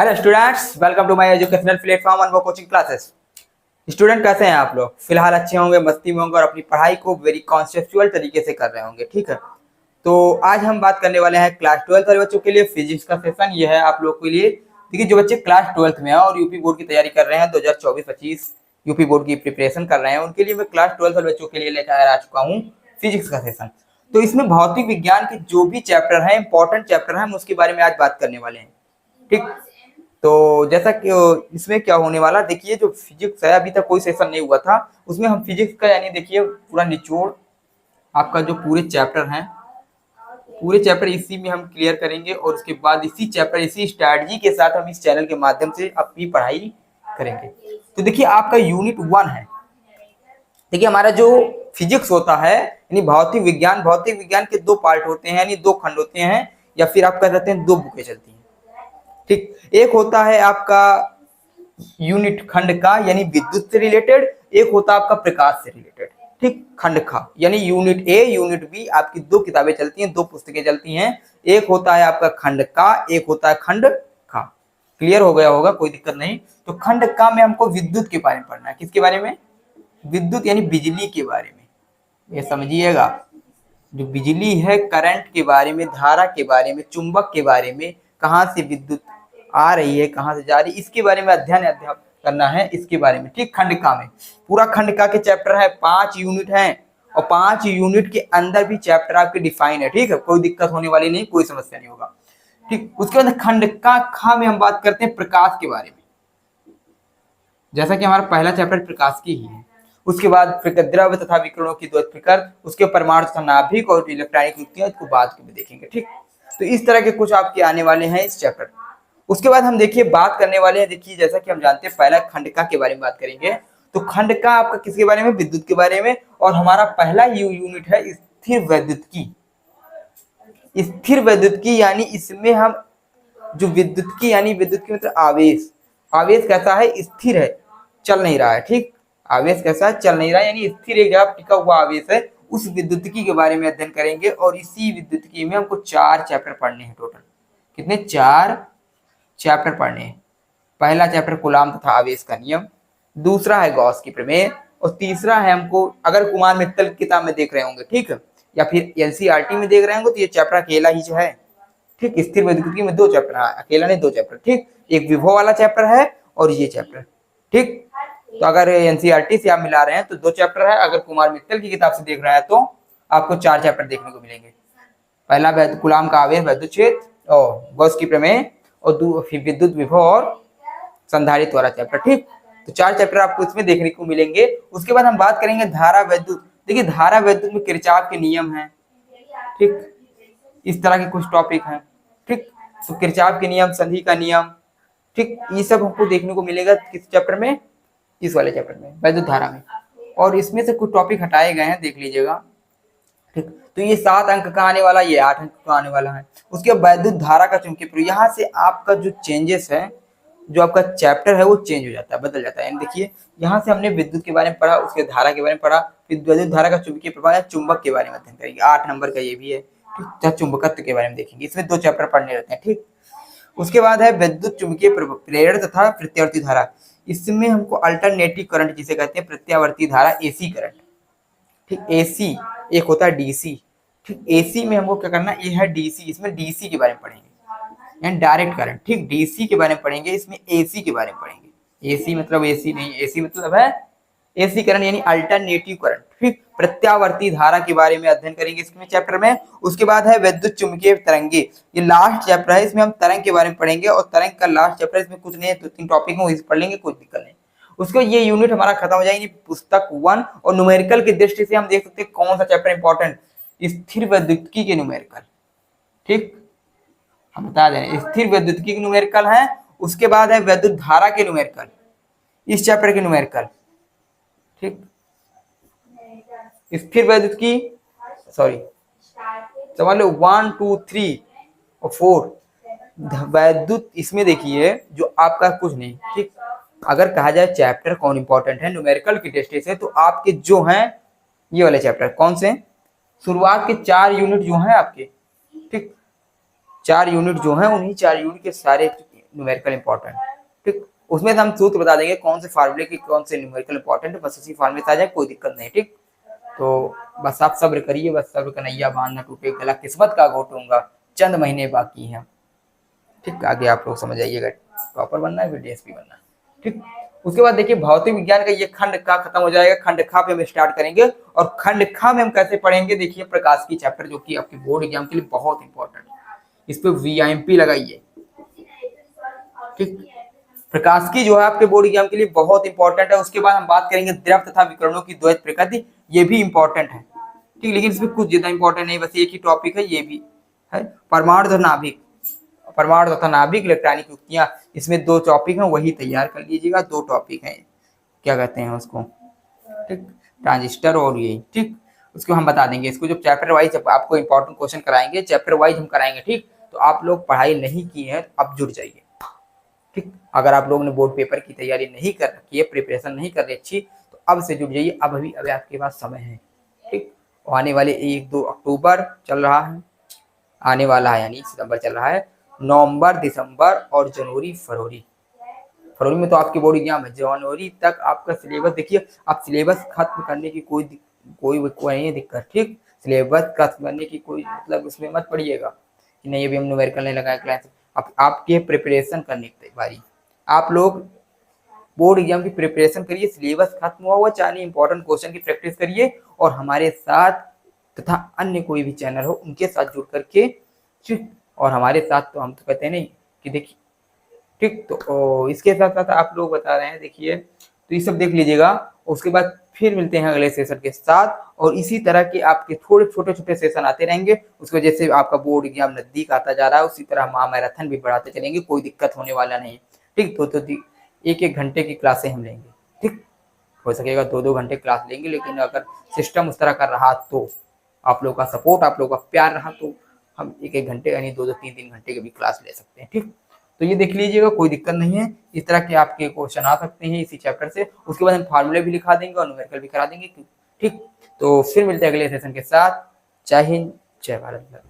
Hello students, welcome to my educational platform Anubhav coaching classes. Student कैसे हैं आप लोग? फिलहाल अच्छे होंगे, मस्ती में होंगे और अपनी पढ़ाई को वेरी कॉन्सेप्चुअल तरीके से कर रहे होंगे। ठीक है, तो आज हम बात करने वाले हैं क्लास 12 वाले बच्चों के लिए फिजिक्स का सेशन। ये है आप लोग के लिए। देखिए, जो बच्चे क्लास 12 में हैं और यूपी बोर्ड की तैयारी कर रहे हैं, 2024-25 यूपी बोर्ड की प्रिपरेशन कर रहे हैं, उनके लिए मैं क्लास 12 वाले बच्चों के लिए लेकर आ चुका हूँ फिजिक्स का सेशन। तो इसमें भौतिक विज्ञान के जो भी चैप्टर है, इंपॉर्टेंट चैप्टर है, हम उसके बारे में आज बात करने वाले हैं। ठीक, तो जैसा कि इसमें क्या होने वाला, देखिए जो फिजिक्स है, अभी तक कोई सेशन नहीं हुआ था उसमें हम फिजिक्स का यानी देखिए पूरा निचोड़ आपका जो पूरे चैप्टर हैं, पूरे चैप्टर इसी में हम क्लियर करेंगे और उसके बाद इसी चैप्टर इसी स्ट्रैटेजी के साथ हम इस चैनल के माध्यम से अपनी पढ़ाई करेंगे। तो देखिए आपका यूनिट 1 है। देखिए हमारा जो फिजिक्स होता है यानी भौतिक विज्ञान के दो पार्ट होते हैं, यानी दो खंड होते हैं, या फिर आप कह सकते हैं दो बुकें चलती हैं। ठीक, एक होता है आपका यूनिट खंड का यानी विद्युत से रिलेटेड, एक होता है आपका प्रकाश से रिलेटेड। ठीक, खंड खा यानी यूनिट ए यूनिट बी, आपकी दो किताबें चलती हैं, दो पुस्तकें चलती हैं। एक होता है आपका खंड का, एक होता है खंड खा। क्लियर हो गया होगा, कोई दिक्कत नहीं। तो खंड का में हमको विद्युत के बारे में पढ़ना है। किसके बारे में? विद्युत यानी बिजली के बारे में। ये समझिएगा, जो बिजली है, करंट के बारे में, धारा के बारे में, चुंबक के बारे में, कहाँ से विद्युत आ रही है, कहाँ से जा रही है, इसके बारे में अध्ययन करना है, इसके बारे में। ठीक, खंडिका में पूरा खंडिका के चैप्टर है, 5 यूनिट हैं और 5 यूनिट के अंदर भी चैप्टर आपके डिफाइन है। ठीक है, कोई दिक्कत होने वाली नहीं, कोई समस्या नहीं होगा। ठीक, उसके बाद खंडिका खा में हम बात करते हैं प्रकाश के बारे में, जैसा कि हमारा पहला चैप्टर प्रकाश की ही है। उसके बाद द्रव्य तथा विकिरणों की द्वैत प्रकृति, उसके परमाणु तथा नाभिक और इलेक्ट्रॉनिक युक्तियां, इसको बाद में देखेंगे। ठीक, तो इस तरह के कुछ आपके आने वाले हैं इस चैप्टर। उसके बाद हम देखिए बात करने वाले हैं, देखिए जैसा कि हम जानते हैं पहला खंडिका के बारे में बात करेंगे। तो खंडिका आपका किसके बारे में? विद्युत के बारे में। और हमारा पहला यूनिट है स्थिर वैद्युत की। स्थिर वैद्युत की यानी इसमें हम जो विद्युत की यानी विद्युत की मतलब आवेश, आवेश कैसा है? स्थिर है, चल नहीं रहा है। ठीक, आवेश कैसा है? चल नहीं रहा है, यानी स्थिर एक जगह टिका हुआ आवेश है, उस विद्युतिकी के बारे में अध्ययन करेंगे। और इसी विद्युतिकी में हमको 4 चैप्टर पढ़ने हैं टोटल। कितने? 4 चैप्टर पढ़ने हैं। पहला चैप्टर कूलाम तथा आवेश का नियम, दूसरा है गॉस की प्रमेय, और तीसरा है हमको, अगर कुमार मित्तल की किताब में देख रहे होंगे, ठीक है, या फिर एनसीईआरटी में देख रहे होंगे, तो ये चैप्टर अकेला ही जो है। ठीक, स्थिर वैद्युतिकी में 2 चैप्टर है, अकेला नहीं 2 चैप्टर। ठीक, एक विभव वाला चैप्टर है और ये चैप्टर। ठीक, तो अगर एनसीईआरटी से आप मिला रहे हैं तो 2 चैप्टर है, अगर कुमार मित्तल की किताब से देख रहे हैं तो आपको 4 चैप्टर देखने को मिलेंगे। पहला कूलाम का आवेश, वैद्युत क्षेत्र और गॉस की प्रमेय, और विद्युत विभव और संधारित्र वाला चैप्टर। ठीक, तो 4 चैप्टर आपको इसमें देखने को मिलेंगे। उसके बाद हम बात करेंगे धारा वैद्युत। देखिए धारा वैद्युत में किरचॉफ के नियम हैं। ठीक, इस तरह के कुछ टॉपिक हैं। ठीक, तो किरचॉफ के नियम, संधि का नियम, ठीक, ये सब हमको देखने को मिलेगा किस चैप्टर में? इस वाले चैप्टर में, वैद्युत धारा में। और इसमें से कुछ टॉपिक हटाए गए हैं, देख लीजिएगा। ठीक, तो ये 7 अंक का आने वाला, ये 8 अंक का आने वाला है। उसके बाद वैद्युत धारा का चुंबकीय प्रयोग, यहाँ से आपका जो चेंजेस है, जो आपका चैप्टर है वो चेंज हो जाता है, बदल जाता है। देखिए यहाँ से हमने विद्युत के बारे में पढ़ा, उसके धारा के बारे में पढ़ा, फिर वैद्युत धारा का चुंबकीय प्रभाव या चुंबक के बारे में अध्ययन करेंगे। 8 नंबर का ये भी है। ठीक, चुंबकत्व के बारे में देखेंगे, इसमें 2 चैप्टर पढ़ने रहते हैं। ठीक, उसके बाद है विद्युत चुंबकीय प्रेरण तथा प्रत्यावर्ती धारा। इसमें हमको अल्टरनेटिव करंट जिसे कहते हैं, प्रत्यावर्ती धारा, एसी करंट। ठीक, एसी एक होता है डीसी। ठीक, एसी में हमको क्या करना, ये है डीसी, इसमें डीसी के बारे में पढ़ेंगे यानी डायरेक्ट करंट। ठीक, डीसी के बारे में पढ़ेंगे, इसमें एसी के बारे में पढ़ेंगे। एसी मतलब एसी नहीं, एसी मतलब है एसी करंट यानी अल्टरनेटिव करंट। ठीक, प्रत्यावर्ती धारा के बारे में अध्ययन करेंगे इसमें चैप्टर में। उसके बाद है विद्युत चुंबकीय तरंगे, ये लास्ट चैप्टर है, इसमें हम तरंग के बारे में पढ़ेंगे। और तरंग का लास्ट चैप्टर, इसमें कुछ नहीं है, 2-3 टॉपिक है, पढ़ लेंगे, कोई दिक्कत नहीं। उसके ये यूनिट हमारा खत्म हो जाएगी, पुस्तक 1। और न्यूमेरिकल की दृष्टि से हम देख सकते हैं कौन सा चैप्टर इंपॉर्टेंट, स्थिर वैद्युतिकी के न्यूमेरिकल। ठीक, हम बता दें स्थिर वैद्युतिकी के न्यूमेरिकल है। उसके बाद है वैद्युत धारा के न्यूमेरिकल, इस चैप्टर के न्यूमेरिकल। ठीक, स्थिर वैद्युतिकी, सॉरी समझ लो 1 2 3 और 4 वैद्युत। इसमें देखिए जो आपका कुछ नहीं। ठीक, अगर कहा जाए चैप्टर कौन इंपॉर्टेंट है न्यूमेरिकल की दृष्टि से, तो आपके जो हैं ये वाले चैप्टर कौन से? शुरुआत के 4 यूनिट जो हैं आपके। ठीक, 4 यूनिट जो हैं, उन्हीं 4 यूनिट के सारे न्यूमेरिकल इंपॉर्टेंट, ठीक। उसमें हम सूत्र बता देंगे कौन से फार्मूले की कौन से न्यूमेरिकल इंपॉर्टेंट है, बस उसी फार्मूले से आ जाए, कोई दिक्कत नहीं, ठीक। तो बस आप सब्र करिए, बस सब्र का नैया बांध न टूटे गला, किस्मत का घोटूंगा, चंद महीने बाकी हैं, ठीक। आगे आप लोग समझ आइएगा, टॉपर बनना है फिर डीएसपी बनना है, ठीक। उसके बाद देखिए भौतिक विज्ञान का ये खंड का खत्म हो जाएगा, खंड खा पे हम स्टार्ट करेंगे। और खंड खा में हम कैसे पढ़ेंगे, देखिए प्रकाश की चैप्टर जो कि आपके बोर्ड एग्जाम के लिए बहुत इंपॉर्टेंट है, इस पे वीआईएमपी लगाइए, ठीक। प्रकाश की जो है आपके बोर्ड एग्जाम के लिए बहुत इंपॉर्टेंट है। उसके बाद हम बात करेंगे द्रव तथा विकरणों की द्वैत प्रकृति, ये भी इंपॉर्टेंट है, ठीक। लेकिन इसमें कुछ ज्यादा इंपॉर्टेंट नहीं, बस एक ही टॉपिक है, ये भी है परमाणु तथा नाभिक, परमाणु तथा नाभिक इलेक्ट्रॉनिक युक्तियां, इसमें 2 टॉपिक हैं, वही तैयार कर लीजिएगा। 2 टॉपिक हैं, क्या कहते हैं उसको, ठीक, ट्रांजिस्टर और ये, ठीक। उसको हम बता देंगे, इसको जब चैप्टर वाइज आपको इंपॉर्टेंट क्वेश्चन कराएंगे, चैप्टर वाइज हम कराएंगे, ठीक। तो आप लोग पढ़ाई नहीं की है अब जुड़ जाइए, ठीक। अगर आप लोगों ने बोर्ड पेपर की तैयारी नहीं कर रखी है, प्रिपरेशन नहीं कर रही अच्छी, तो अब से जुड़ जाइए, अब अभी आपके पास समय है, ठीक। आने वाले 1-2 अक्टूबर चल रहा है, आने वाला है यानी सितंबर चल रहा है, नवंबर, दिसंबर और जनवरी, फरवरी में तो आपकी बोर्ड एग्जाम है। जनवरी तक आपका सिलेबस देखिए, आप सिलेबस खत्म करने की कोई नहीं दिक्कत, ठीक। सिलेबस खत्म करने की कोई मतलब उसमें मत पड़िएगा कि नहीं अभी हम न्यूमेरिकल नहीं लगाए क्लास, आपके प्रिपरेशन करने की बारी। आप लोग बोर्ड एग्जाम की प्रिपरेशन करिए, सिलेबस खत्म हुआ चाहे इंपॉर्टेंट क्वेश्चन की प्रैक्टिस करिए, और हमारे साथ तथा अन्य कोई भी चैनल हो उनके साथ जुड़ करके, ठीक। और हमारे साथ तो हम तो कहते हैं नहीं कि देखिए, ठीक। तो इसके साथ साथ आप लोग बता रहे हैं, देखिए तो ये सब देख लीजिएगा। उसके बाद फिर मिलते हैं अगले सेशन के साथ, और इसी तरह के आपके थोड़े छोटे छोटे सेशन आते रहेंगे। उसकी वजह से आपका बोर्ड एग्जाम नजदीक आता जा रहा है, उसी तरह हम मैराथन भी बढ़ाते चलेंगे, कोई दिक्कत होने वाला नहीं, ठीक। तो 1-1 घंटे की क्लासें हम लेंगे, ठीक। हो सकेगा 2-2 घंटे क्लास लेंगे, लेकिन अगर सिस्टम उस तरह का रहा तो, आप लोग का सपोर्ट, आप लोग का प्यार रहा तो हम 1-1 घंटे यानी 2-2, 3-3 घंटे की भी क्लास ले सकते हैं, ठीक। तो ये देख लीजिएगा, कोई दिक्कत नहीं है, इस तरह के आपके क्वेश्चन आ सकते हैं इसी चैप्टर से। उसके बाद हम फार्मूले भी लिखा देंगे और न्यूमेरिकल भी करा देंगे, ठीक। तो फिर मिलते हैं अगले सेशन के साथ। जय हिंद, जय भारत।